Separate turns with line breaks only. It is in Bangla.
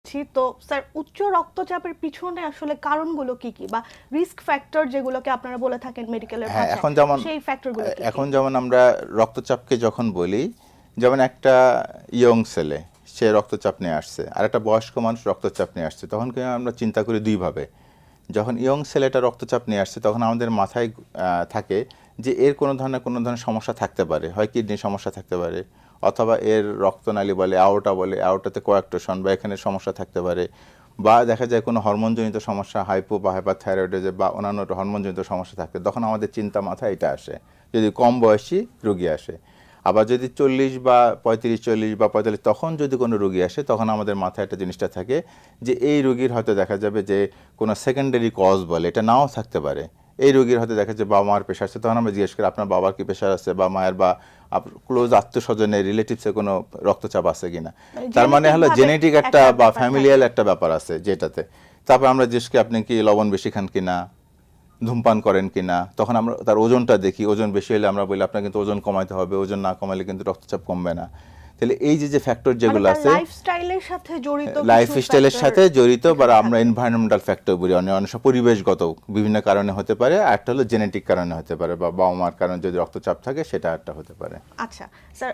আসছি। তো স্যার, উচ্চ রক্তচাপের পিছনে আসলে কারণগুলো কি কি, বা রিস্ক ফ্যাক্টর যেগুলোকে আপনারা বলে থাকেন মেডিকেলের
হ্যাঁ,
ভাষায়, সেই ফ্যাক্টরগুলো কি কি?
এখন যেমন আমরা রক্তচাপকে যখন বলি, যেমন একটা ইয়ং ছেলে সে রক্তচাপ নিয়ে আসছে, আর একটা বয়স্ক মানুষ রক্তচাপ নিয়ে আসছে, তখন কিন্তু আমরা চিন্তা করি দুইভাবে। যখন ইয়ং ছেলেটা রক্তচাপ নিয়ে আসছে তখন আমাদের মাথায় থাকে যে এর কোনো ধরনের সমস্যা থাকতে পারে, হয় কিডনির সমস্যা থাকতে পারে, অথবা এর রক্তনালী বলে আওটা বলে, আওটাতে কোয়াক্টোশন বা এখানে সমস্যা থাকতে পারে, বা দেখা যায় কোনো হরমোনজনিত সমস্যা, হাইপো বা হাইপারথাইরয়েডের বা অন্যান্য হরমোনজনিত সমস্যা থাকে, তখন আমাদের চিন্তা মাথায় এটা আসে যদি কম বয়সী রোগী আসে। আবার যদি 40 বা 35, 40 বা 45 তখন যদি কোনো রোগী আসে, তখন আমাদের মাথায় একটা জিনিসটা থাকে যে এই রোগীর হয়তো দেখা যাবে যে কোনো সেকেন্ডারি কজ বলে, এটা নাও থাকতে পারে। এই রোগীর হয়তো দেখা যায় বাবা মার প্রেশার আছে, তখন আমরা জিজ্ঞেস করি আপনার বাবার কি প্রেশার আছে, বা মায়ের বা ক্লোজ আত্মীয়স্বজনের রিলেটিভসে কোনো রক্তচাপ আছে কিনা। তার মানে হলো জেনেটিক একটা বা ফ্যামিলিয়াল একটা ব্যাপার আছে যেটাতে। তারপর আমরা জিজ্ঞেস করি আপনি কি লবণ বেশি খান কিনা, ধূমপান করেন কিনা, তখন আমরা তার ওজনটা দেখি, ওজন বেশি হলে আমরা বলি আপনার কিন্তু ওজন কমাইতে হবে, ওজন না কমালে কিন্তু রক্তচাপ কমবে না। তাহলে এই যে ফ্যাক্টর যেগুলো আছে,
লাইফস্টাইলের সাথে জড়িত,
লাইফস্টাইলের সাথে জড়িত, বা আমরা এনভায়রনমেন্টাল ফ্যাক্টর বলি, অনেক সময় পরিবেশগত বিভিন্ন কারণে হতে পারে, আর একটা হলো জেনেটিক কারণে হতে পারে, বা বাবা মার কারণে যদি রক্তচাপ থাকে সেটা একটা হতে পারে।
আচ্ছা স্যার,